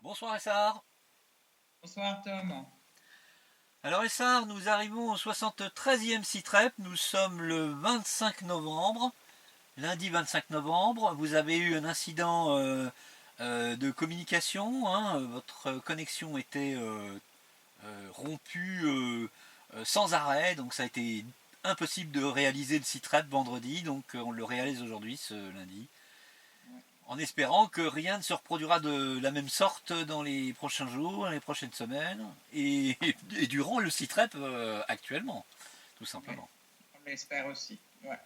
Bonsoir Essar. Bonsoir Tom. Alors Essar, nous arrivons au 73e Citrep, nous sommes le 25 novembre, lundi 25 novembre. Vous avez eu un incident de communication, hein, votre connexion était rompue sans arrêt, donc ça a été impossible de réaliser le Citrep vendredi, donc on le réalise aujourd'hui, ce lundi. En espérant que rien ne se reproduira de la même sorte dans les prochains jours, dans les prochaines semaines, et durant le CITREP actuellement, tout Ouais, simplement. on l'espère aussi. Ouais.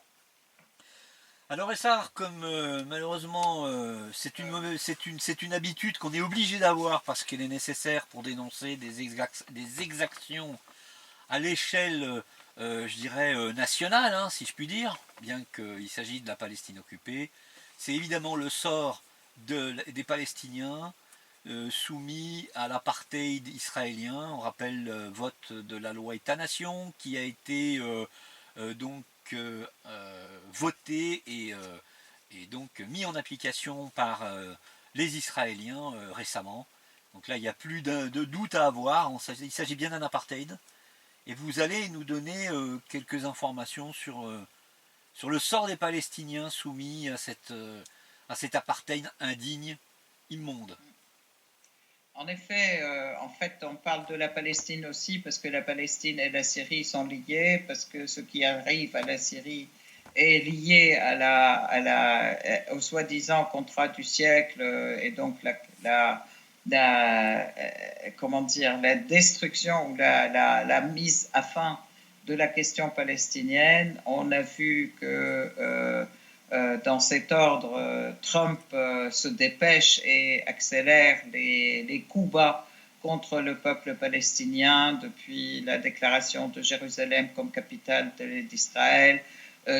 Alors Essar, comme malheureusement c'est une habitude qu'on est obligé d'avoir parce qu'elle est nécessaire pour dénoncer des exactions à l'échelle, je dirais, nationale, hein, si je puis dire, bien qu'il s'agisse de la Palestine occupée, c'est évidemment le sort des Palestiniens soumis à l'apartheid israélien. On rappelle le vote de la loi État-nation qui a été donc voté et donc mis en application par les Israéliens récemment. Donc là, il n'y a plus de doute à avoir. Il s'agit bien d'un apartheid. Et vous allez nous donner quelques informations sur le sort des Palestiniens soumis à cet apartheid indigne, immonde. En fait, on parle de la Palestine aussi parce que la Palestine et la Syrie sont liées, parce que ce qui arrive à la Syrie est lié au soi-disant contrat du siècle et donc comment dire, la destruction ou la mise à fin de la question palestinienne. On a vu que dans cet ordre, Trump se dépêche et accélère les coups bas contre le peuple palestinien depuis la déclaration de Jérusalem comme capitale d'Israël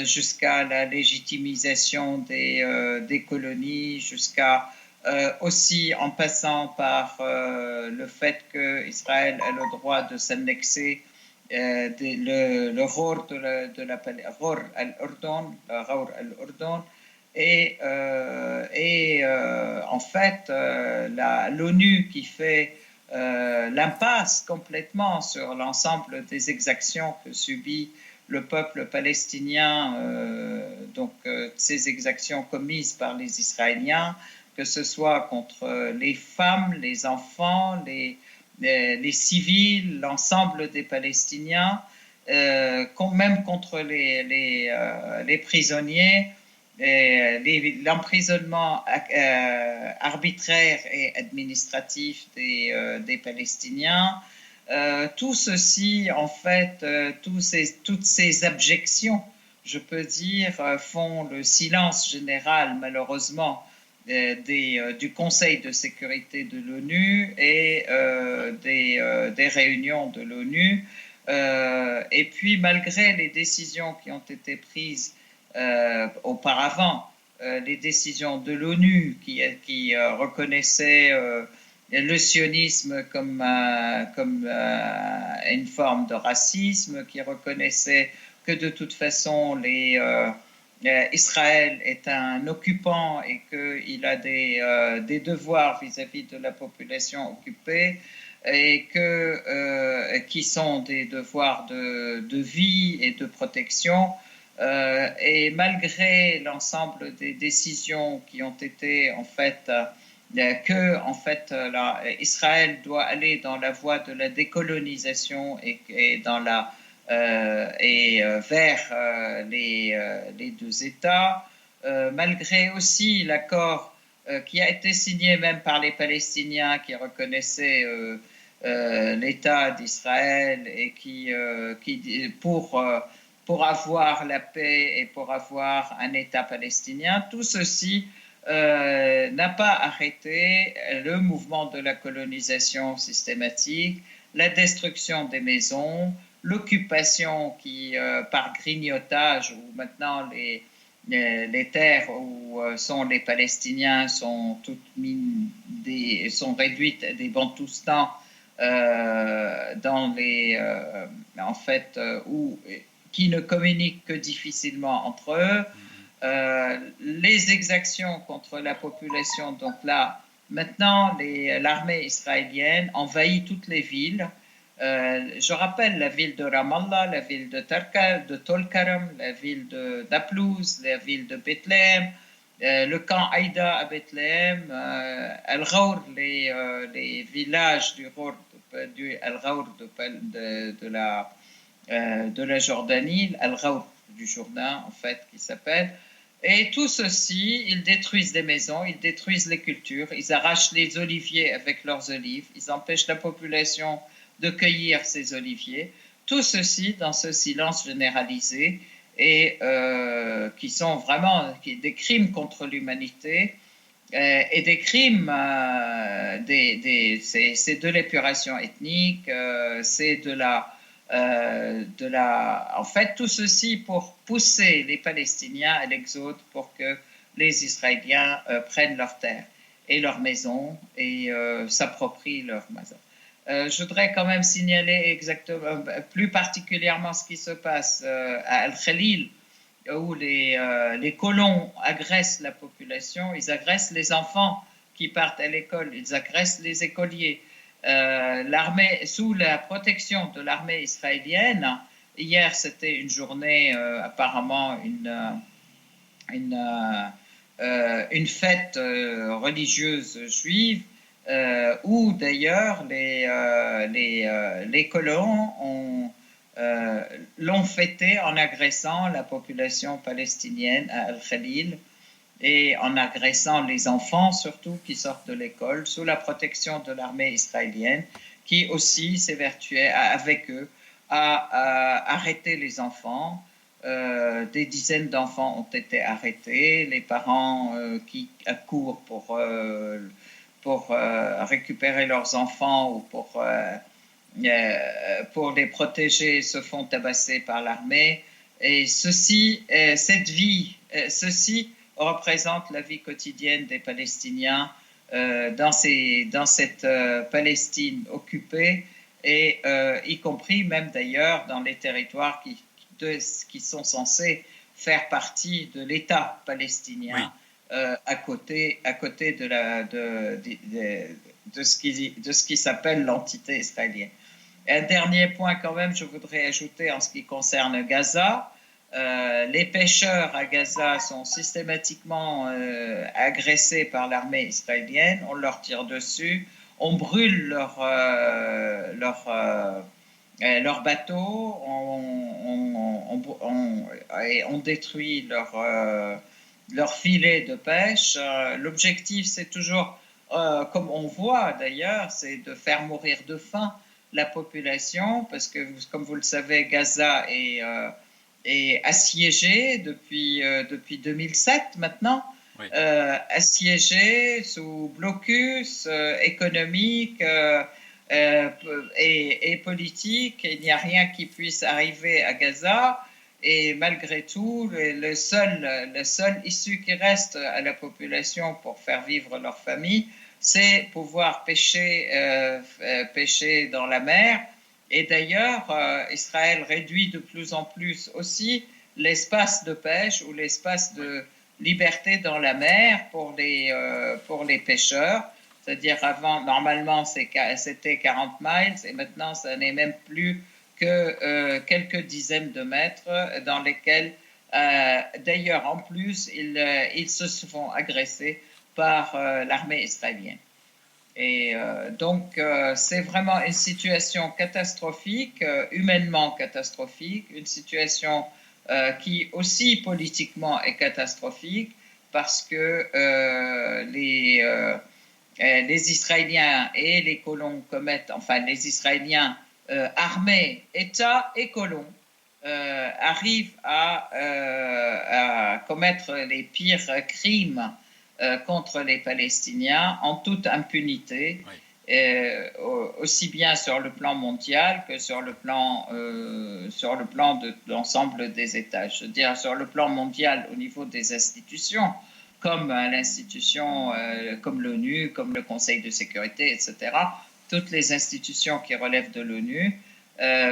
jusqu'à la légitimisation des colonies, jusqu'à aussi en passant par le fait qu'Israël a le droit de s'annexer le Rour Rour al-Urdun en fait l'ONU qui fait l'impasse complètement sur l'ensemble des exactions que subit le peuple palestinien, ces exactions commises par les Israéliens, que ce soit contre les femmes, les enfants, les civils, l'ensemble des Palestiniens, même contre les prisonniers, l'emprisonnement arbitraire et administratif des Palestiniens. Tout ceci, en fait, toutes ces abjections, je peux dire, font le silence général, malheureusement, du Conseil de sécurité de l'ONU et des réunions de l'ONU. Et puis, malgré les décisions qui ont été prises auparavant, les décisions de l'ONU qui reconnaissaient le sionisme comme une forme de racisme, qui reconnaissait que de toute façon Israël est un occupant et qu'il a des devoirs vis-à-vis de la population occupée et qui sont des devoirs de vie et de protection. Et malgré l'ensemble des décisions qui ont été en fait Israël doit aller dans la voie de la décolonisation vers les deux États, malgré aussi l'accord qui a été signé même par les Palestiniens qui reconnaissaient l'État d'Israël et pour avoir la paix et pour avoir un État palestinien. Tout ceci n'a pas arrêté le mouvement de la colonisation systématique, la destruction des maisons, l'occupation qui, par grignotage, où maintenant les terres où sont les Palestiniens sont sont réduites à des bantoustans en fait, qui ne communiquent que difficilement entre eux. Les exactions contre la population, donc là, Maintenant, l'armée israélienne envahit toutes les villes. Je rappelle la ville de Ramallah, la ville de Tolkaram, la ville d'Aplouz, la ville de Bethléem, le camp Haïda à Bethléem, Al-Ghawr, les villages du Al-Ghawr de la Jordanie, Al-Ghawr du Jourdain en fait qui s'appelle. Et tout ceci, ils détruisent des maisons, ils détruisent les cultures, ils arrachent les oliviers avec leurs olives, ils empêchent la population de cueillir ces oliviers. Tout ceci dans ce silence généralisé et qui sont vraiment des crimes contre l'humanité et des crimes, c'est de l'épuration ethnique, c'est en fait, tout ceci pour pousser les Palestiniens à l'exode pour que les Israéliens prennent leurs terres et leurs maisons et s'approprient leurs maisons. Je voudrais quand même signaler exactement, plus particulièrement ce qui se passe à Al-Khalil, où les colons agressent la population, ils agressent les enfants qui partent à l'école, ils agressent les écoliers. L'armée, sous la protection de l'armée israélienne, hier c'était une journée apparemment une fête religieuse juive, où d'ailleurs les colons l'ont fêté en agressant la population palestinienne à Al-Khalil et en agressant les enfants surtout qui sortent de l'école sous la protection de l'armée israélienne qui aussi s'évertuait avec eux à arrêter les enfants. Des dizaines d'enfants ont été arrêtés, les parents qui accourent pour récupérer leurs enfants ou pour les protéger se font tabasser par l'armée. Et ceci représente la vie quotidienne des Palestiniens dans cette Palestine occupée, et y compris même d'ailleurs dans les territoires qui sont censés faire partie de l'État palestinien, oui. À côté de ce qui s'appelle l'entité israélienne. Et un dernier point quand même, je voudrais ajouter en ce qui concerne Gaza. Les pêcheurs à Gaza sont systématiquement agressés par l'armée israélienne, on leur tire dessus, on brûle leurs bateaux, on détruit leurs filets de pêche. L'objectif, c'est toujours, comme on voit d'ailleurs, c'est de faire mourir de faim la population, parce que, comme vous le savez, Gaza est assiégé depuis 2007 maintenant, oui. Assiégé sous blocus économique et politique. Il n'y a rien qui puisse arriver à Gaza, et malgré tout, le seul issue qui reste à la population pour faire vivre leur famille, c'est pouvoir pêcher dans la mer. Et d'ailleurs, Israël réduit de plus en plus aussi l'espace de pêche ou l'espace de liberté dans la mer pour les pêcheurs. C'est-à-dire avant, normalement, c'était 40 miles, et maintenant, ça n'est même plus que quelques dizaines de mètres dans lesquels, d'ailleurs, en plus, ils se font agresser par l'armée israélienne. Et donc, c'est vraiment une situation catastrophique, humainement catastrophique, une situation qui aussi politiquement est catastrophique, parce que les Israéliens et les colons commettent, enfin les Israéliens armés, État et colons, arrivent à commettre les pires crimes contre les Palestiniens en toute impunité, oui. Aussi bien sur le plan mondial que sur le plan de l'ensemble des États. Je veux dire, sur le plan mondial, au niveau des institutions, comme l'institution, comme l'ONU, comme le Conseil de sécurité, etc., toutes les institutions qui relèvent de l'ONU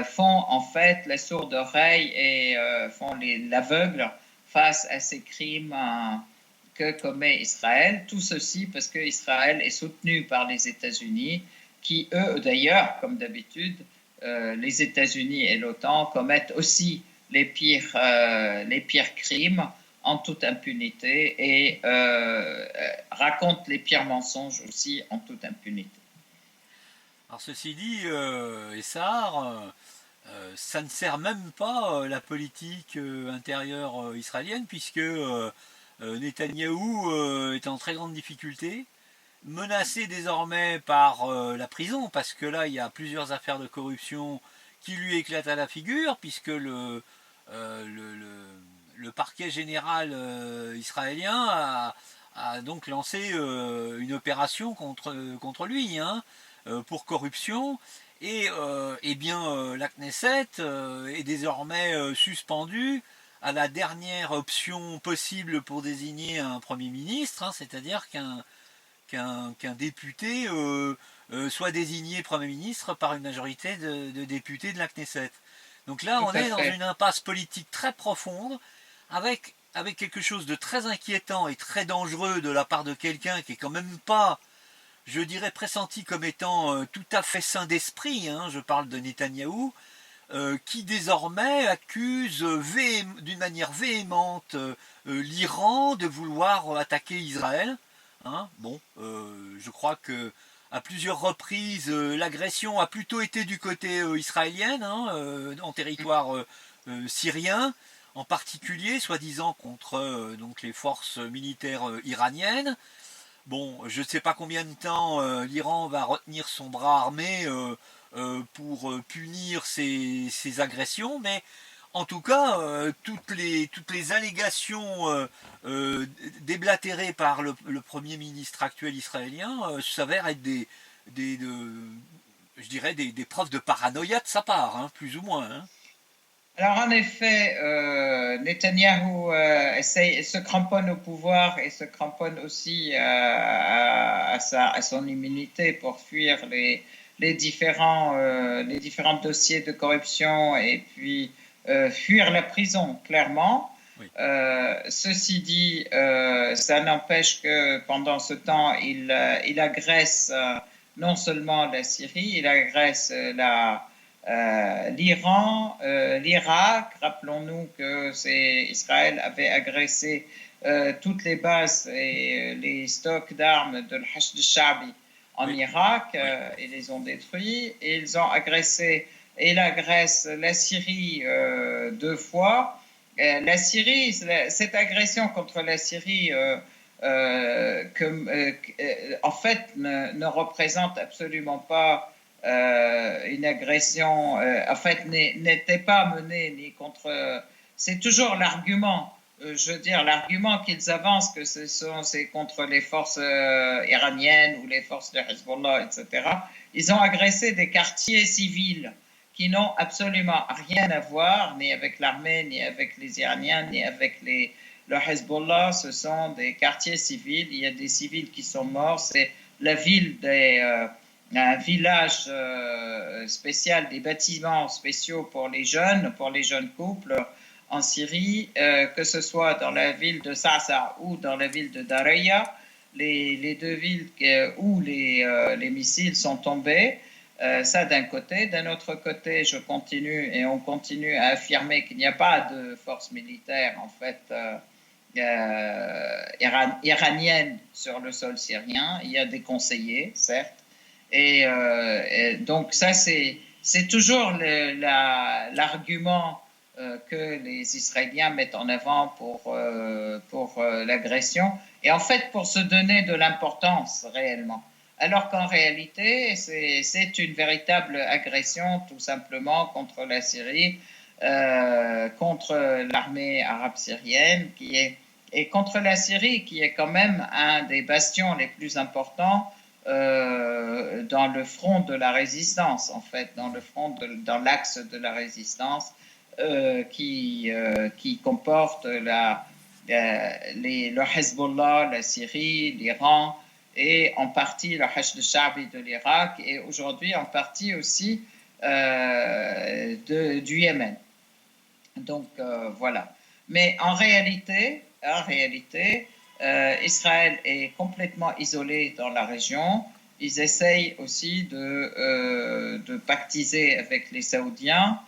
font en fait la sourde oreille et font l'aveugle face à ces crimes que commet Israël. Tout ceci parce qu'Israël est soutenu par les États-Unis, qui, eux, d'ailleurs, comme d'habitude, les États-Unis et l'OTAN commettent aussi les pires crimes en toute impunité et racontent les pires mensonges aussi en toute impunité. Alors ceci dit, Essar, ça ne sert même pas la politique intérieure israélienne puisque Netanyahou est en très grande difficulté, menacé désormais par la prison parce que là il y a plusieurs affaires de corruption qui lui éclatent à la figure puisque euh, le, le, le parquet général israélien a donc lancé une opération contre lui hein, pour corruption et eh bien la Knesset est désormais suspendue à la dernière option possible pour désigner un Premier ministre, hein, c'est-à-dire qu'un député soit désigné Premier ministre par une majorité de députés de la Knesset. Donc là, Tout on à est dans fait. une impasse politique très profonde, avec quelque chose de très inquiétant et très dangereux de la part de quelqu'un qui est quand même pas, je dirais, pressenti comme étant tout à fait sain d'esprit, hein, je parle de Netanyahou, qui désormais accuse d'une manière véhémente l'Iran de vouloir attaquer Israël. Hein, bon, je crois que à plusieurs reprises, l'agression a plutôt été du côté israélien, hein, en territoire syrien, en particulier, soi-disant contre donc les forces militaires iraniennes. Bon, je ne sais pas combien de temps l'Iran va retenir son bras armé pour punir ces agressions, mais en tout cas, toutes les allégations déblatérées par le Premier ministre actuel israélien s'avèrent être je dirais des preuves de paranoïa de sa part, hein, plus ou moins. Hein. Alors en effet, Netanyahou se cramponne au pouvoir et se cramponne aussi à son immunité pour fuir les différents dossiers de corruption et puis fuir la prison, clairement. Oui. Ceci dit, ça n'empêche que pendant ce temps, il agresse non seulement la Syrie, il agresse l'Iran, l'Irak. Rappelons-nous que Israël avait agressé toutes les bases et les stocks d'armes de l'Hashd al-Sha'bi en Oui. Irak Oui. et les ont détruits. Et ils ont agressé et la Grèce, la Syrie deux fois. La Syrie, cette agression contre la Syrie, en fait, ne représente absolument pas une agression, en fait, n'était pas menée ni contre. C'est toujours l'argument, je veux dire, l'argument qu'ils avancent que c'est contre les forces iraniennes ou les forces de Hezbollah, etc. Ils ont agressé des quartiers civils qui n'ont absolument rien à voir ni avec l'armée, ni avec les Iraniens, ni avec le Hezbollah. Ce sont des quartiers civils. Il y a des civils qui sont morts. C'est la ville un village spécial, des bâtiments spéciaux pour les jeunes couples en Syrie, que ce soit dans la ville de Sa'sa ou dans la ville de Daraya, les deux villes où les missiles sont tombés. Ça d'un côté. D'un autre côté, on continue à affirmer qu'il n'y a pas de force militaire en fait iranienne sur le sol syrien. Il y a des conseillers, certes. Et donc ça, c'est toujours l'argument que les Israéliens mettent en avant pour l'agression. Et en fait, pour se donner de l'importance réellement. Alors qu'en réalité, c'est une véritable agression tout simplement contre la Syrie, contre l'armée arabe syrienne, et contre la Syrie, qui est quand même un des bastions les plus importants dans le front de la résistance, en fait, dans l'axe de la résistance, qui comporte le Hezbollah, la Syrie, l'Iran, et en partie le Hashd al-Sha'bi de l'Irak, et aujourd'hui en partie aussi du Yémen. Donc voilà. Mais en réalité, Israël est complètement isolé dans la région. Ils essayent aussi de pactiser avec les Saoudiens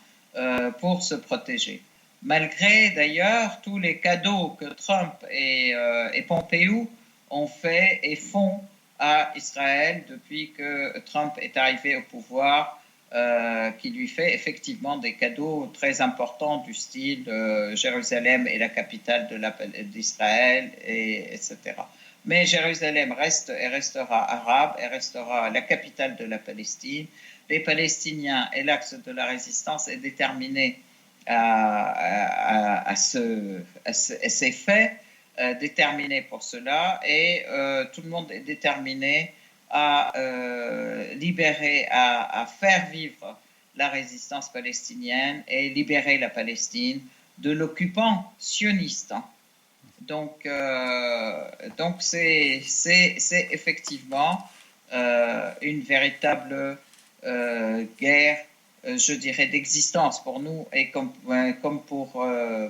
pour se protéger. Malgré d'ailleurs tous les cadeaux que Trump et Pompeo ont fait et font à Israël depuis que Trump est arrivé au pouvoir, qui lui fait effectivement des cadeaux très importants du style Jérusalem est la capitale d'Israël, etc. Mais Jérusalem reste et restera arabe et restera la capitale de la Palestine. Les Palestiniens et l'axe de la résistance est déterminé à ces faits, déterminés pour cela, et tout le monde est déterminé à libérer, à faire vivre la résistance palestinienne et libérer la Palestine de l'occupant sioniste. Donc c'est effectivement une véritable guerre, je dirais, d'existence pour nous et comme pour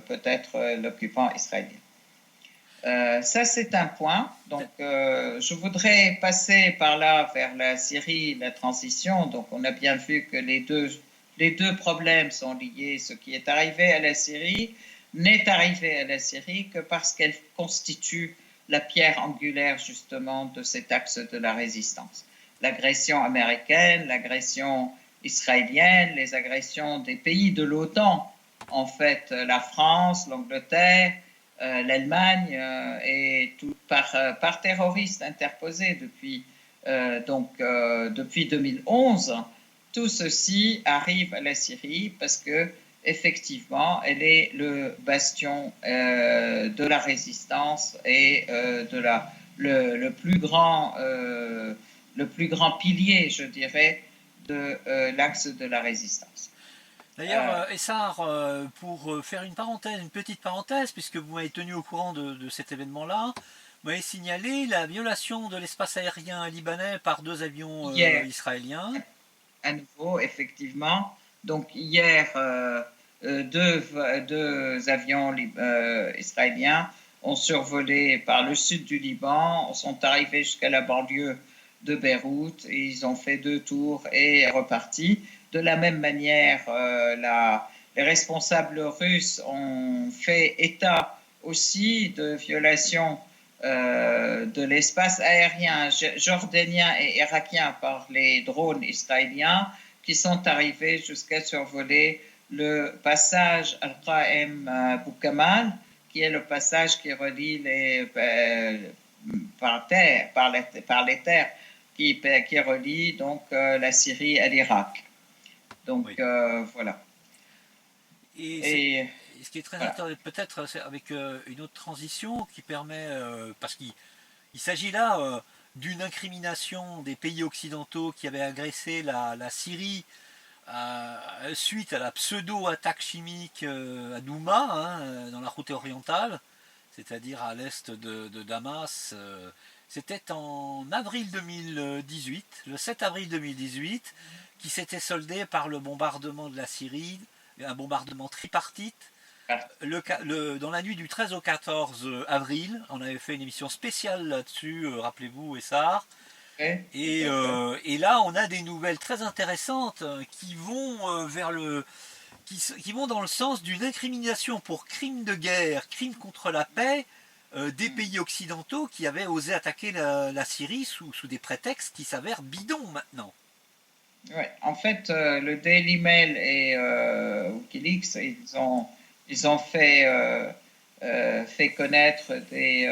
peut-être l'occupant israélien. Ça, c'est un point. Donc, je voudrais passer par là vers la Syrie, la transition. Donc, on a bien vu que les deux problèmes sont liés. Ce qui est arrivé à la Syrie n'est arrivé à la Syrie que parce qu'elle constitue la pierre angulaire, justement, de cet axe de la résistance. L'agression américaine, l'agression israélienne, les agressions des pays de l'OTAN, en fait, la France, l'Angleterre, l'Allemagne est tout par terroristes interposés depuis 2011. Tout ceci arrive à la Syrie parce que effectivement, elle est le bastion de la résistance et le plus grand pilier, je dirais, de l'axe de la résistance. D'ailleurs, Essar, pour faire une petite parenthèse, puisque vous m'avez tenu au courant de cet événement-là, vous m'avez signalé la violation de l'espace aérien libanais par 2 avions israéliens. À nouveau, effectivement. Donc hier, deux avions israéliens ont survolé par le sud du Liban, sont arrivés jusqu'à la banlieue de Beyrouth, et ils ont fait 2 tours et repartis. De la même manière, les responsables russes ont fait état aussi de violations de l'espace aérien jordanien et irakien par les drones israéliens qui sont arrivés jusqu'à survoler le passage Al-Qaem Boukamal, qui est le passage qui relie par les terres, qui relie donc la Syrie à l'Irak. Donc Oui. voilà. Et ce qui est très intéressant, peut-être avec une autre transition qui permet, parce qu'il s'agit là d'une incrimination des pays occidentaux qui avaient agressé la Syrie suite à la pseudo-attaque chimique à Douma, hein, dans la route orientale, c'est-à-dire à l'est de Damas. C'était en avril 2018, le 7 avril 2018, qui s'était soldé par le bombardement de la Syrie, un bombardement tripartite. Dans la nuit du 13 au 14 avril, on avait fait une émission spéciale là-dessus, rappelez-vous, Essar. Et là, on a des nouvelles très intéressantes qui vont qui vont dans le sens d'une incrimination pour crime de guerre, crime contre la paix, des pays occidentaux qui avaient osé attaquer la Syrie sous des prétextes qui s'avèrent bidons maintenant. Ouais, en fait, le Daily Mail et Wikileaks, ils ont fait connaître des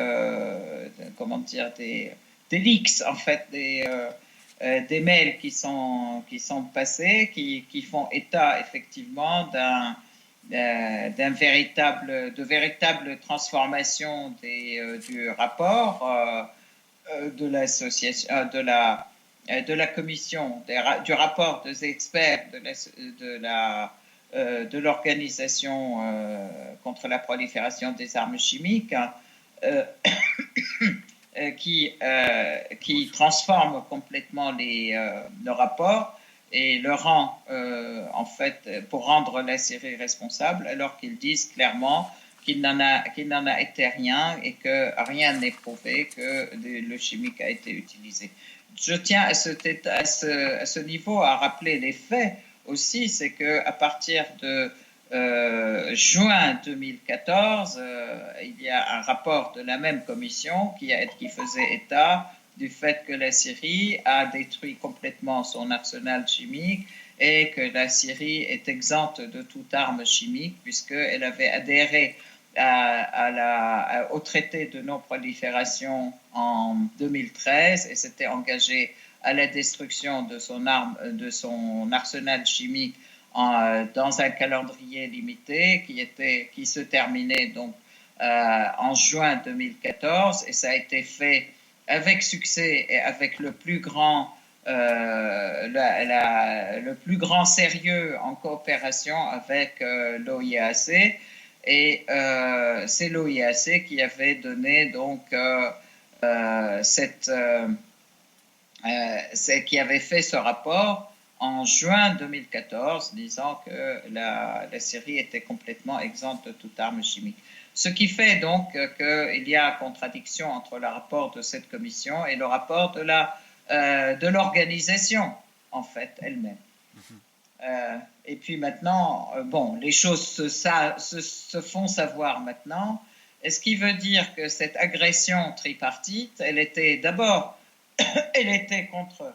leaks, en fait, des mails qui sont passés, qui font état effectivement de véritable transformation du rapport de l'association, de la commission, du rapport des experts de l'organisation contre la prolifération des armes chimiques, qui transforme complètement le rapport et le rend, en fait, pour rendre la Syrie responsable, alors qu'ils disent clairement qu'il n'en a été rien et que rien n'est prouvé que le chimique a été utilisé. Je tiens à ce niveau à rappeler les faits aussi, c'est qu'à partir de juin 2014, il y a un rapport de la même commission qui faisait état du fait que la Syrie a détruit complètement son arsenal chimique et que la Syrie est exempte de toute arme chimique puisqu'elle avait adhéré au traité de non-prolifération en 2013 et s'était engagée à la destruction de son arsenal chimique dans un calendrier limité qui se terminait donc en juin 2014 et ça a été fait avec succès et avec le plus grand sérieux en coopération avec l'OIAC. Et c'est l'OIAC qui avait donné donc qui avait fait ce rapport en juin 2014, disant que la Syrie était complètement exempte de toute arme chimique. Ce qui fait donc qu'il y a contradiction entre le rapport de cette commission et le rapport de l'organisation, en fait, elle-même. Et puis maintenant, bon, les choses se font savoir maintenant. Et ce qui veut dire que cette agression tripartite, elle était d'abord, elle était contre,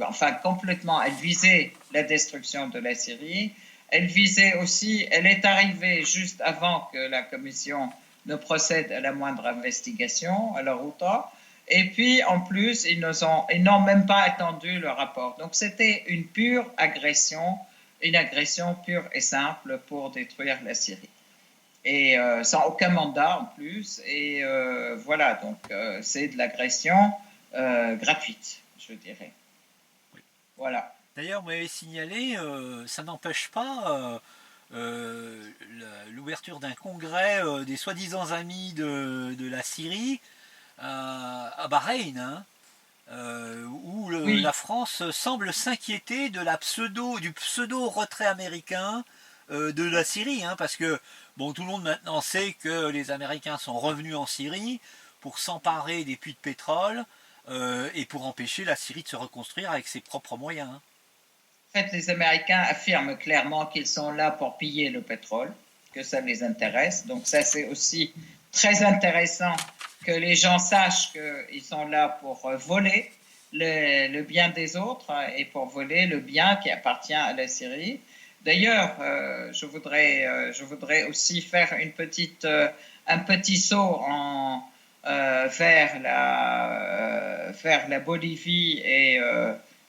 enfin complètement, elle visait la destruction de la Syrie. Elle visait aussi, elle est arrivée juste avant que la commission ne procède à la moindre investigation à leur outre. Et puis, en plus, ils n'ont même pas attendu le rapport. Donc, c'était une agression pure et simple pour détruire la Syrie. Et sans aucun mandat en plus. Et voilà, donc c'est de l'agression gratuite, je dirais. Oui. Voilà. D'ailleurs, vous m'avez signalé, ça n'empêche pas l'ouverture d'un congrès des soi-disant amis de la Syrie à Bahreïn, hein, où Oui. la France semble s'inquiéter du pseudo retrait américain de la Syrie, hein, parce que bon, tout le monde maintenant sait que les Américains sont revenus en Syrie pour s'emparer des puits de pétrole et pour empêcher la Syrie de se reconstruire avec ses propres moyens. Hein. En fait, les Américains affirment clairement qu'ils sont là pour piller le pétrole, que ça les intéresse. Donc ça, c'est aussi très intéressant que les gens sachent qu'ils sont là pour voler le bien des autres et pour voler le bien qui appartient à la Syrie. D'ailleurs, je voudrais aussi faire un petit saut vers la Bolivie et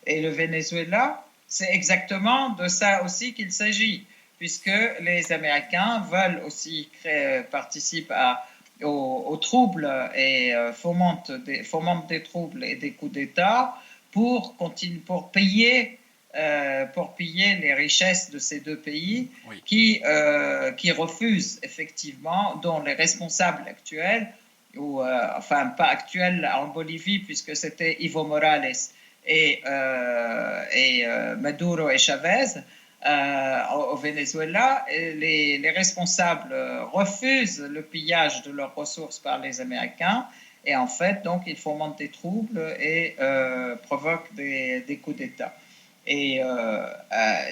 le Venezuela. C'est exactement de ça aussi qu'il s'agit, puisque les Américains veulent aussi participer aux troubles et fomentent des troubles et des coups d'État pour payer les richesses de ces deux pays Oui. qui refusent effectivement, dont les responsables actuels, ou enfin pas actuels en Bolivie puisque c'était Evo Morales et Maduro et Chavez. Au Venezuela, les responsables refusent le pillage de leurs ressources par les Américains et en fait, donc, ils fomentent des troubles et provoquent des coups d'État et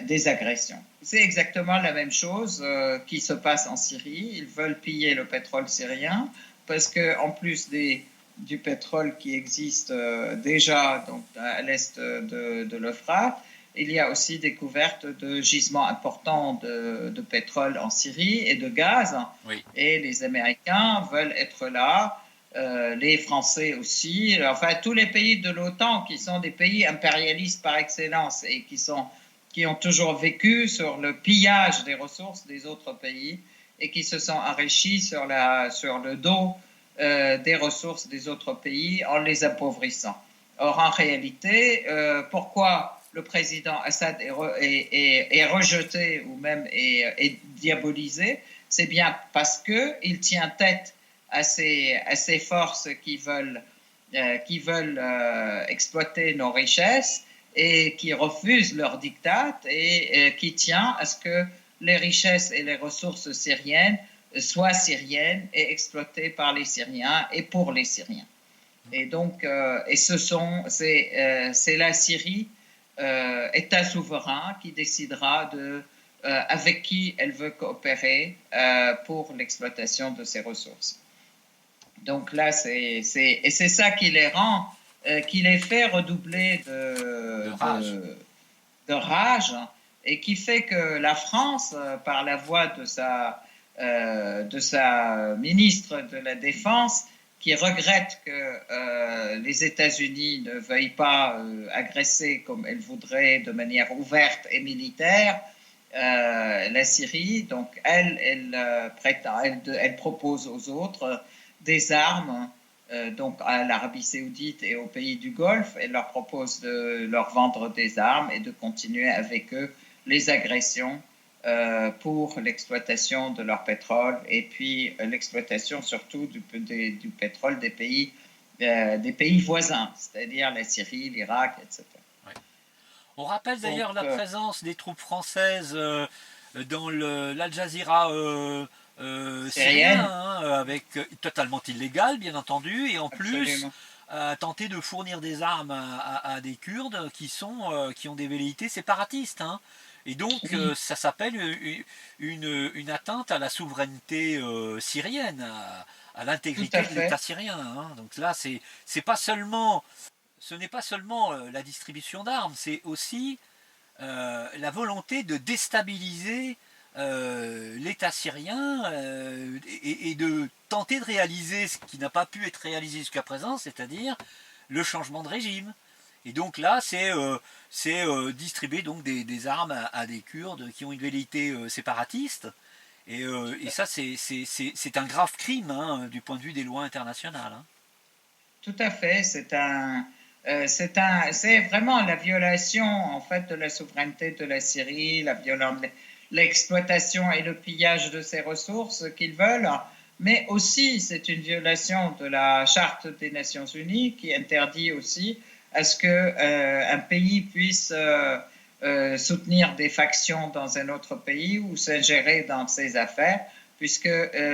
des agressions. C'est exactement la même chose qui se passe en Syrie. Ils veulent piller le pétrole syrien parce qu'en plus du pétrole qui existe déjà donc, à l'est de l'Euphrate, il y a aussi découverte de gisements importants de pétrole en Syrie et de gaz. Oui. Et les Américains veulent être là, les Français aussi, enfin tous les pays de l'OTAN qui sont des pays impérialistes par excellence et qui ont toujours vécu sur le pillage des ressources des autres pays et qui se sont enrichis sur le dos des ressources des autres pays en les appauvrissant. Or, en réalité, pourquoi le président Assad est rejeté ou même est diabolisé, c'est bien parce qu'il tient tête à ces forces qui veulent exploiter nos richesses et qui refusent leur diktat et qui tient à ce que les richesses et les ressources syriennes soient syriennes et exploitées par les Syriens et pour les Syriens. Et donc, c'est la Syrie, État souverain, qui décidera avec qui elle veut coopérer pour l'exploitation de ses ressources. Donc là, c'est ça qui les rend, qui les fait redoubler de rage et qui fait que la France, par la voix de sa ministre de la Défense, qui regrette que les États-Unis ne veuillent pas agresser comme elle voudrait de manière ouverte et militaire la Syrie. Donc elle propose aux autres des armes, donc à l'Arabie Saoudite et aux pays du Golfe. Elle leur propose de leur vendre des armes et de continuer avec eux les agressions pour l'exploitation de leur pétrole et puis l'exploitation surtout du pétrole des pays voisins, c'est-à-dire la Syrie, l'Irak, etc. Ouais. On rappelle d'ailleurs la présence des troupes françaises dans l'Al Jazeera syrien, avec totalement illégal, bien entendu, et en plus tenter de fournir des armes à des Kurdes qui ont des velléités séparatistes. Et donc, ça s'appelle une atteinte à la souveraineté syrienne, à l'intégrité de l'État syrien. Donc là, ce n'est pas seulement la distribution d'armes, c'est aussi la volonté de déstabiliser l'État syrien et de tenter de réaliser ce qui n'a pas pu être réalisé jusqu'à présent, c'est-à-dire le changement de régime. Et donc là, c'est distribuer donc des armes à des Kurdes qui ont une velléité séparatiste. Et ça, c'est un grave crime du point de vue des lois internationales. Tout à fait. C'est vraiment la violation en fait de la souveraineté de la Syrie, l'exploitation et le pillage de ses ressources qu'ils veulent. Mais aussi, c'est une violation de la Charte des Nations Unies qui interdit aussi à ce qu'un pays puisse soutenir des factions dans un autre pays ou s'ingérer dans ses affaires, puisque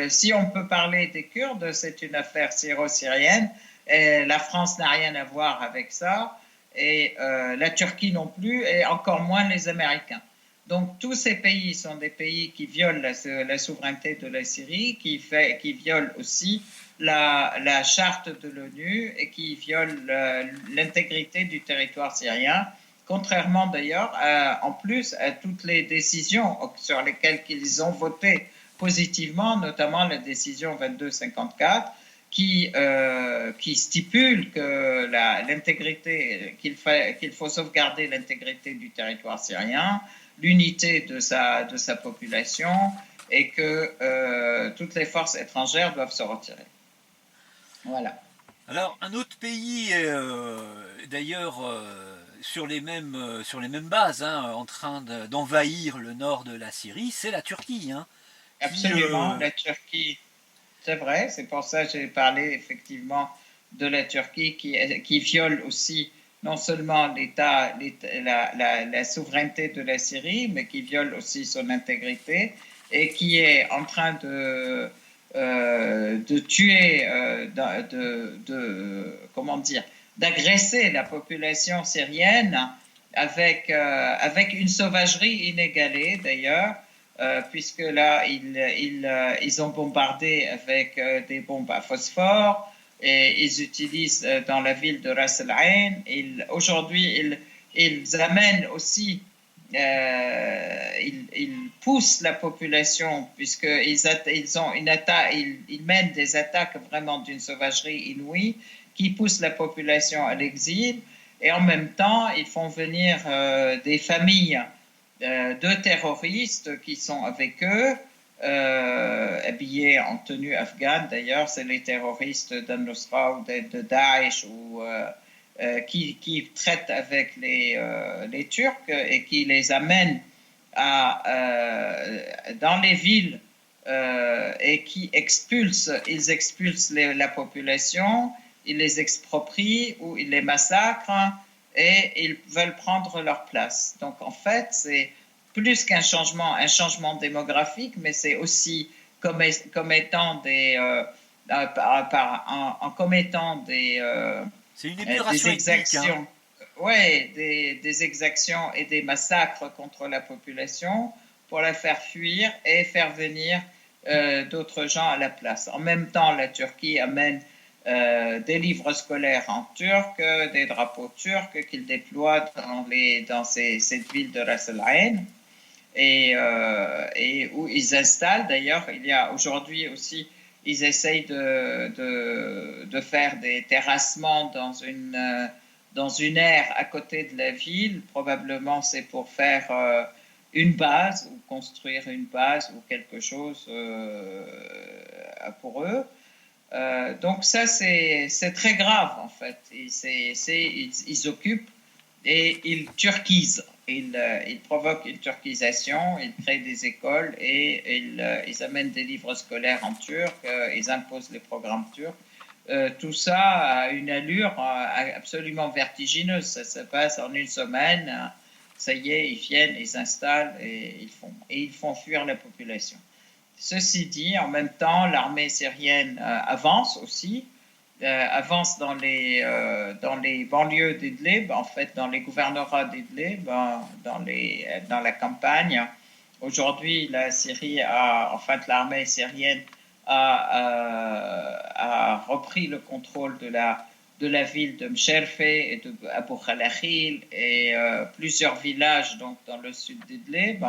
si on peut parler des Kurdes, c'est une affaire syro-syrienne, et la France n'a rien à voir avec ça, et la Turquie non plus, et encore moins les Américains. Donc tous ces pays sont des pays qui violent la souveraineté de la Syrie, qui violent aussi la charte de l'ONU et qui violent l'intégrité du territoire syrien, contrairement d'ailleurs en plus à toutes les décisions sur lesquelles ils ont voté positivement, notamment la décision 2254 qui stipule que qu'il faut sauvegarder l'intégrité du territoire syrien, l'unité de sa population et que toutes les forces étrangères doivent se retirer. Voilà. Alors, un autre pays, d'ailleurs, sur les mêmes bases, en train d'envahir le nord de la Syrie, c'est la Turquie. Absolument, la Turquie, c'est vrai, c'est pour ça que j'ai parlé effectivement de la Turquie qui viole aussi non seulement la souveraineté de la Syrie, mais qui viole aussi son intégrité et qui est en train de tuer, d'agresser la population syrienne avec une sauvagerie inégalée d'ailleurs, puisque là ils ont bombardé avec des bombes à phosphore et ils utilisent dans la ville de Ras Al Ain. Aujourd'hui ils amènent aussi ils poussent la population puisqu'ils ils mènent des attaques vraiment d'une sauvagerie inouïe qui poussent la population à l'exil et en même temps ils font venir des familles de terroristes qui sont avec eux habillés en tenue afghane. D'ailleurs, c'est les terroristes d'Al-Nusra ou de Daesh ou qui traitent avec les Turcs et qui les amènent dans les villes et ils expulsent la population, ils les exproprient ou ils les massacrent et ils veulent prendre leur place. Donc en fait, plus qu'un changement, un changement démographique, mais c'est aussi comme étant en commettant C'est une des épuration ethnique, hein. exactions, ouais, des exactions et des massacres contre la population pour la faire fuir et faire venir d'autres gens à la place. En même temps, la Turquie amène des livres scolaires en turc, des drapeaux turcs qu'il déploie dans cette ville de Ras Al Ain et où ils installent. D'ailleurs, il y a aujourd'hui aussi, ils essayent de faire des terrassements dans une aire à côté de la ville. Probablement, c'est pour faire une base ou construire une base ou quelque chose pour eux. Donc ça, c'est très grave en fait. Ils occupent et ils turquisent. Ils provoquent une turquisation, ils créent des écoles et ils amènent des livres scolaires en turc, ils imposent les programmes turcs. Tout ça a une allure absolument vertigineuse. Ça se passe en une semaine. Ça y est, ils viennent, ils s'installent et ils font fuir la population. Ceci dit, en même temps, l'armée syrienne avance aussi, avance dans les banlieues d'Idlib, en fait, dans les gouvernorats d'Idlib, dans la campagne. Aujourd'hui, la Syrie en fait, l'armée syrienne a repris le contrôle de la ville de Mcherfé et de Abu Khalahil et plusieurs villages donc, dans le sud d'Idlib.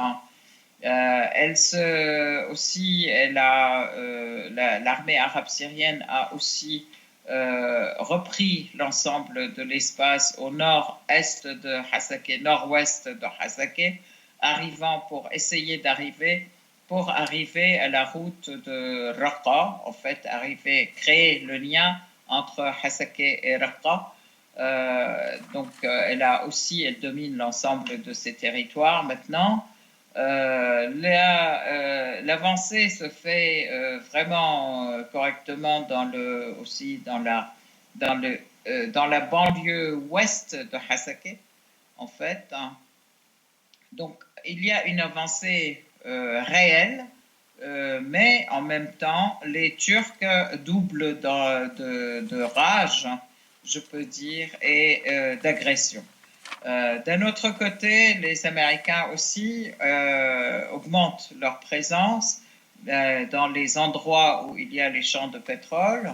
L'armée arabe syrienne a aussi repris l'ensemble de l'espace au nord-est de Hasakeh, nord-ouest de Hasakeh, pour arriver à la route de Raqqa, en fait, créer le lien entre Hasakeh et Raqqa. Elle domine l'ensemble de ces territoires maintenant. L'avancée se fait vraiment correctement dans la banlieue ouest de Hasakeh, en fait. Hein. Donc, il y a une avancée réelle, mais en même temps, les Turcs doublent de rage, je peux dire, et d'agression. D'un autre côté, les Américains aussi augmentent leur présence dans les endroits où il y a les champs de pétrole.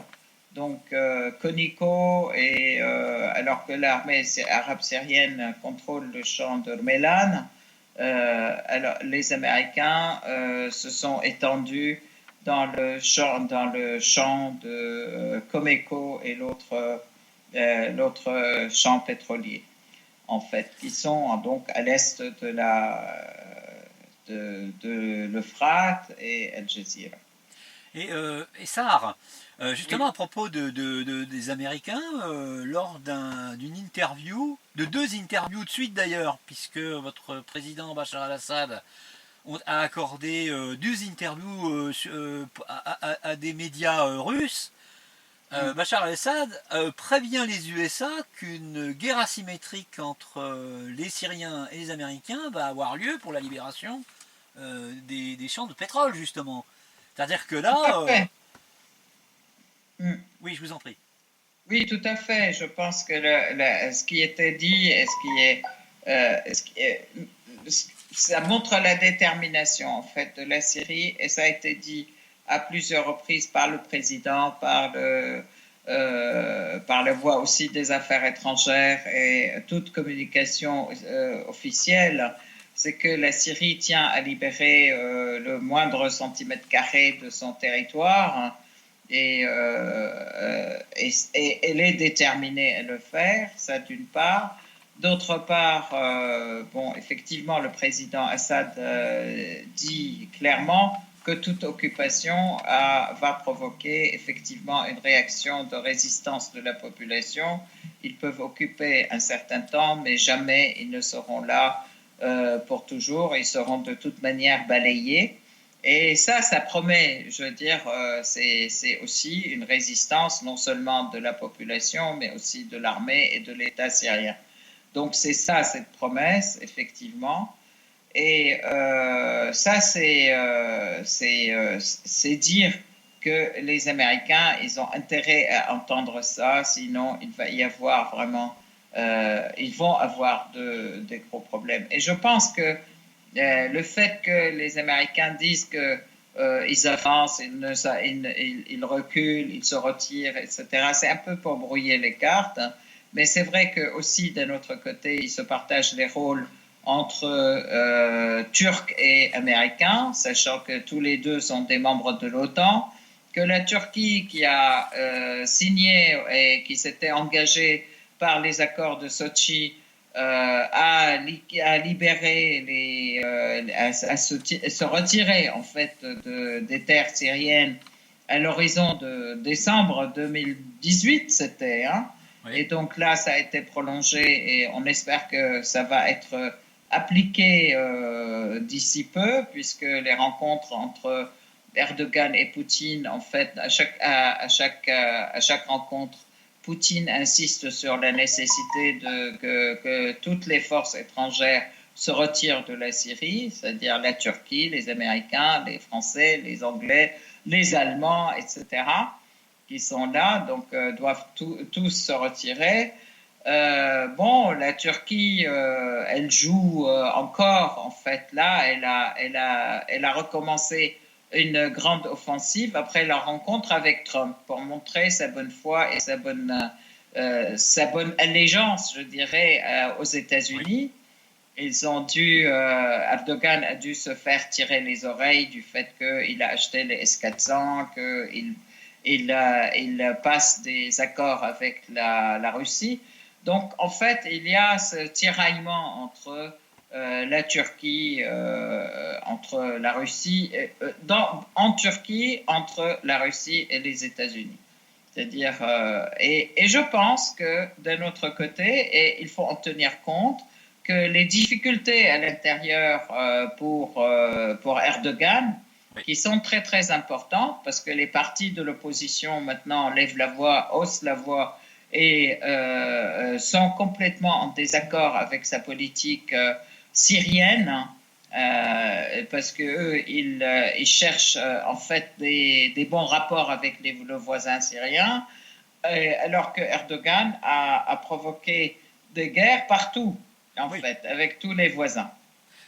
Donc, Conoco, alors que l'armée arabe syrienne contrôle le champ de Melan, les Américains se sont étendus dans le champ de Comeco et l'autre champ pétrolier, en fait, qui sont donc à l'est de l'Euphrate et El Jazira. Et Sahar, justement Oui. à propos des Américains, lors d'une interview, de deux interviews de suite d'ailleurs, puisque votre président Bachar al-Assad a accordé deux interviews à des médias russes, Bachar al-Assad prévient les USA qu'une guerre asymétrique entre les Syriens et les Américains va avoir lieu pour la libération des champs de pétrole, justement. C'est-à-dire que Tout à là... fait. Mm. oui, je vous en prie. Oui, tout à fait. Je pense que ce qui était dit et ça montre la détermination en fait de la Syrie et ça a été dit à plusieurs reprises par le président, par la voie aussi des affaires étrangères et toute communication officielle, c'est que la Syrie tient à libérer le moindre centimètre carré de son territoire et elle est déterminée à le faire, ça d'une part. D'autre part, effectivement, le président Assad dit clairement que toute occupation va provoquer effectivement une réaction de résistance de la population. Ils peuvent occuper un certain temps, mais jamais ils ne seront là pour toujours. Ils seront de toute manière balayés. Et ça promet, je veux dire, c'est aussi une résistance non seulement de la population, mais aussi de l'armée et de l'État syrien. Donc c'est ça, cette promesse, effectivement. Ça, c'est dire que les Américains, ils ont intérêt à entendre ça, sinon il va y avoir vraiment, ils vont avoir des gros problèmes. Et je pense que le fait que les Américains disent que ils avancent, ils reculent, ils se retirent, etc., c'est un peu pour brouiller les cartes. Hein. Mais c'est vrai que aussi d'un autre côté, ils se partagent les rôles entre Turcs et Américains, sachant que tous les deux sont des membres de l'OTAN, que la Turquie qui a signé et qui s'était engagée par les accords de Sochi à libérer à se retirer en fait des terres syriennes à l'horizon de décembre 2018, c'était. Hein? Oui. Et donc là, ça a été prolongé et on espère que ça va être appliqué d'ici peu, puisque les rencontres entre Erdogan et Poutine, en fait, à chaque rencontre, Poutine insiste sur la nécessité que toutes les forces étrangères se retirent de la Syrie, c'est-à-dire la Turquie, les Américains, les Français, les Anglais, les Allemands, etc., qui sont là, donc doivent tous se retirer. Bon, la Turquie, elle joue encore, en fait, là, elle a recommencé une grande offensive après la rencontre avec Trump pour montrer sa bonne foi et sa bonne allégeance, je dirais, aux États-Unis. Oui. Erdogan a dû se faire tirer les oreilles du fait qu'il a acheté les S-400, qu'il passe des accords avec la Russie. Donc, en fait, il y a ce tiraillement entre la Turquie, entre la Russie, en Turquie, entre la Russie et les États-Unis. C'est-à-dire, et je pense que d'un autre côté, et il faut en tenir compte, que les difficultés à l'intérieur pour Erdogan, oui, qui sont très très importantes, parce que les partis de l'opposition maintenant lèvent la voix, haussent la voix, et sont complètement en désaccord avec sa politique syrienne, parce qu'eux, ils cherchent en fait des bons rapports avec le voisin syrien, alors que Erdogan a provoqué des guerres partout, en oui, fait, avec tous les voisins.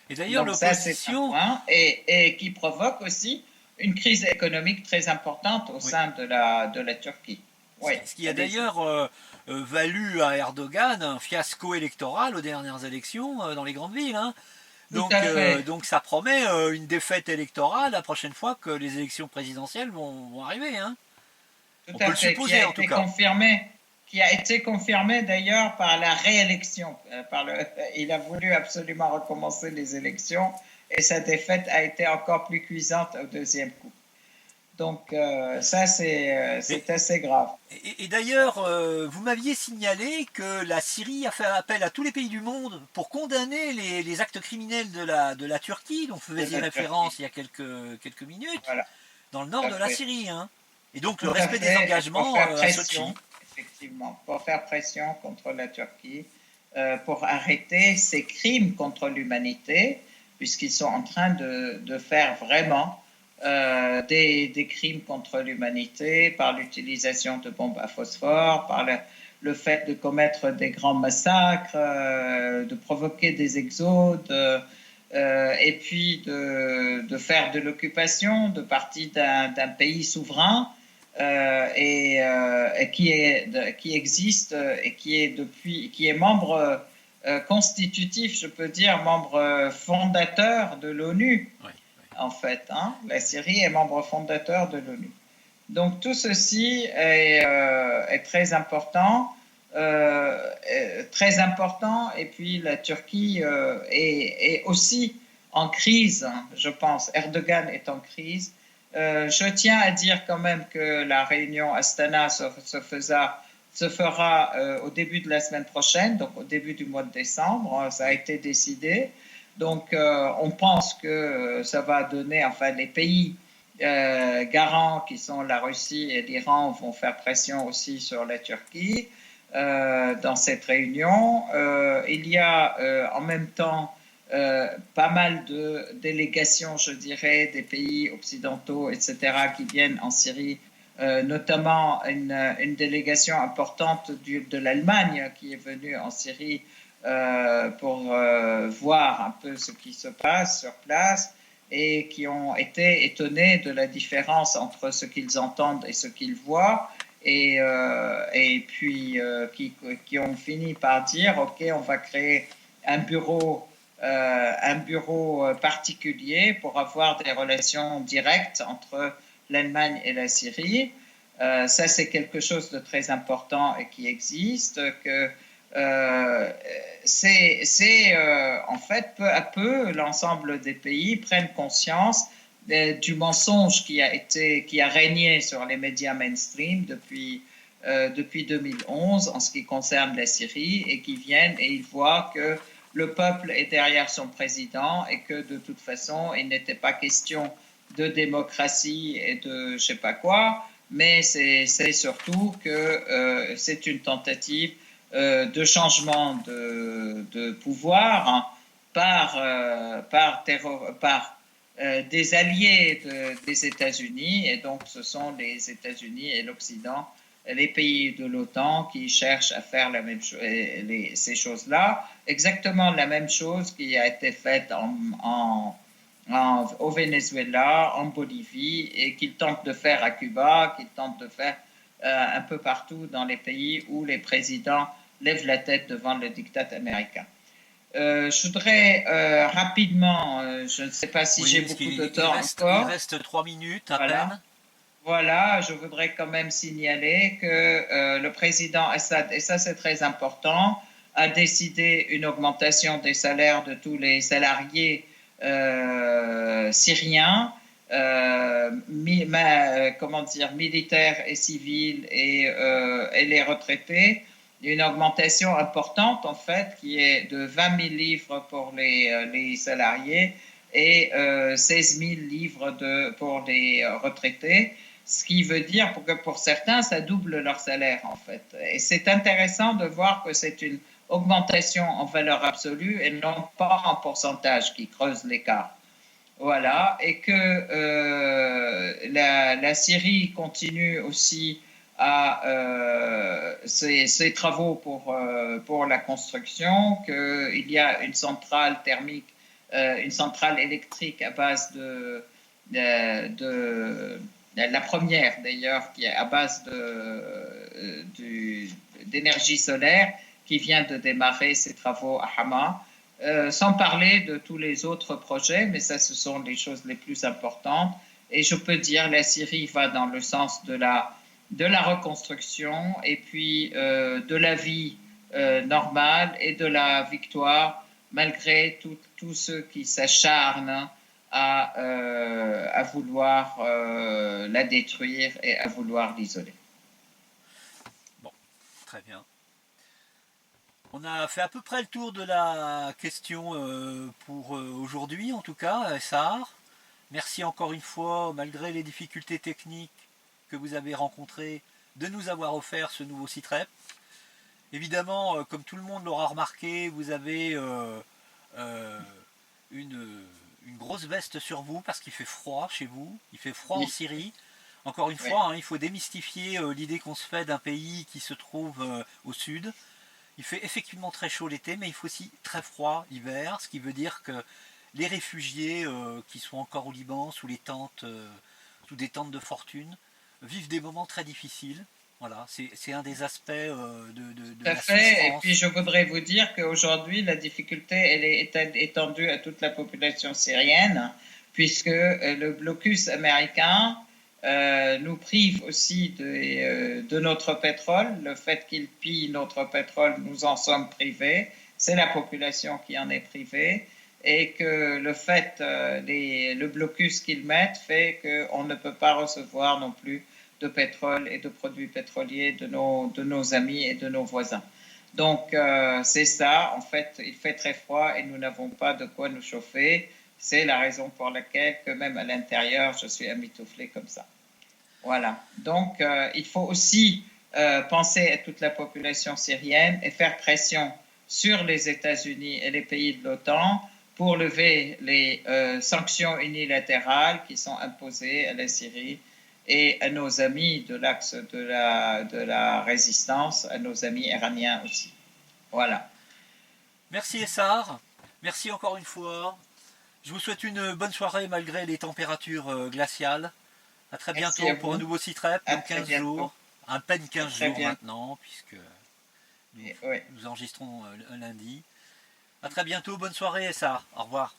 Et d'ailleurs, l'opposition... Et qui provoque aussi une crise économique très importante au sein de la Turquie. Oui, ce qui a d'ailleurs valu à Erdogan un fiasco électoral aux dernières élections dans les grandes villes. Hein. Donc ça promet une défaite électorale la prochaine fois que les élections présidentielles vont arriver. Hein. On peut le supposer en tout cas. Qui a été confirmé d'ailleurs par la réélection. Il a voulu absolument recommencer les élections et sa défaite a été encore plus cuisante au deuxième coup. Donc ça, c'est assez grave. Et d'ailleurs, vous m'aviez signalé que la Syrie a fait appel à tous les pays du monde pour condamner les actes criminels de la Turquie, dont vous faisiez référence il y a quelques minutes, voilà, dans le nord de la Syrie. Hein. Et donc le respect des engagements à Sochi. Effectivement, pour faire pression contre la Turquie, pour arrêter ces crimes contre l'humanité, puisqu'ils sont en train de faire vraiment des crimes contre l'humanité par l'utilisation de bombes à phosphore, par le fait de commettre des grands massacres, de provoquer des exodes, et puis de faire de l'occupation de partie d'un pays souverain. Qui existe et qui est membre constitutif, je peux dire, membre fondateur de l'ONU, oui, oui, en fait. Hein, la Syrie est membre fondateur de l'ONU. Donc tout ceci est très important, et puis la Turquie est aussi en crise, hein, je pense. Erdogan est en crise. Je tiens à dire quand même que la réunion Astana se fera au début de la semaine prochaine, donc au début du mois de décembre. Ça a été décidé. Donc, on pense que ça va donner, enfin, les pays garants qui sont la Russie et l'Iran vont faire pression aussi sur la Turquie dans cette réunion. Il y a en même temps pas mal de délégations, je dirais, des pays occidentaux, etc., qui viennent en Syrie, notamment une délégation importante de l'Allemagne qui est venue en Syrie pour voir un peu ce qui se passe sur place et qui ont été étonnés de la différence entre ce qu'ils entendent et ce qu'ils voient et puis qui ont fini par dire ok, on va créer un bureau particulier pour avoir des relations directes entre l'Allemagne et la Syrie. Ça, c'est quelque chose de très important et qui existe, que en fait, peu à peu, l'ensemble des pays prennent conscience du mensonge qui a régné sur les médias mainstream depuis 2011 en ce qui concerne la Syrie et qui viennent et ils voient que le peuple est derrière son président et que de toute façon, il n'était pas question de démocratie et de je sais pas quoi, mais c'est surtout que c'est une tentative de changement de pouvoir hein, par des alliés des États-Unis, et donc ce sont les États-Unis et l'Occident, les pays de l'OTAN qui cherchent à faire la même ces choses-là, exactement la même chose qui a été faite au Venezuela, en Bolivie, et qu'ils tentent de faire à Cuba, qu'ils tentent de faire un peu partout dans les pays où les présidents lèvent la tête devant le diktat américain. Je voudrais rapidement, je ne sais pas si j'ai beaucoup de temps encore. Il reste 3 minutes à peine. Voilà, je voudrais quand même signaler que le président Assad, et ça c'est très important, a décidé une augmentation des salaires de tous les salariés syriens, militaires et civils et les retraités. Une augmentation importante en fait qui est de 20 000 livres pour les salariés et 16 000 livres pour les retraités, ce qui veut dire que pour certains ça double leur salaire en fait. Et c'est intéressant de voir que c'est une augmentation en valeur absolue et non pas en pourcentage qui creuse l'écart. Voilà, et que la Syrie continue aussi à ses travaux pour la construction, qu'il y a une centrale thermique, une centrale électrique à base de la première d'ailleurs, qui est à base d'énergie solaire, qui vient de démarrer ses travaux à Hama. Sans parler de tous les autres projets, mais ça, ce sont les choses les plus importantes. Et je peux dire la Syrie va dans le sens de la reconstruction et puis de la vie normale et de la victoire, malgré tous ceux qui s'acharnent à vouloir la détruire et à vouloir l'isoler. Bon, très bien. On a fait à peu près le tour de la question pour aujourd'hui, en tout cas, Sahar. Merci encore une fois, malgré les difficultés techniques que vous avez rencontrées, de nous avoir offert ce nouveau site web. Évidemment, comme tout le monde l'aura remarqué, vous avez une grosse veste sur vous parce qu'il fait froid chez vous, il fait froid en Syrie. Encore une fois, hein, il faut démystifier l'idée qu'on se fait d'un pays qui se trouve au sud. Il fait effectivement très chaud l'été, mais il faut aussi très froid l'hiver, ce qui veut dire que les réfugiés qui sont encore au Liban sous des tentes de fortune vivent des moments très difficiles. Voilà, c'est un des aspects de la souffrance. Et puis je voudrais vous dire qu'aujourd'hui la difficulté elle est étendue à toute la population syrienne, puisque le blocus américain nous prive aussi de notre pétrole. Le fait qu'il pille notre pétrole, nous en sommes privés. C'est la population qui en est privée. Et que le fait, le blocus qu'ils mettent fait qu'on ne peut pas recevoir non plus de pétrole et de produits pétroliers de nos amis et de nos voisins. Donc c'est ça, en fait, il fait très froid et nous n'avons pas de quoi nous chauffer. C'est la raison pour laquelle, que même à l'intérieur, je suis emmitouflé comme ça. Voilà. Donc, il faut aussi penser à toute la population syrienne et faire pression sur les États-Unis et les pays de l'OTAN pour lever les sanctions unilatérales qui sont imposées à la Syrie et à nos amis de l'axe de la résistance, à nos amis iraniens aussi. Voilà. Merci Essar, merci encore une fois. Je vous souhaite une bonne soirée malgré les températures glaciales. À très Merci bientôt à pour un vous. nouveau Citrep À dans très 15 bientôt. jours. À peine 15 Très jours bien. maintenant, puisque nous, Oui. nous enregistrons un lundi. À très bientôt, bonne soirée Essar. Au revoir.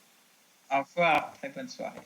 Au revoir. Très bonne soirée.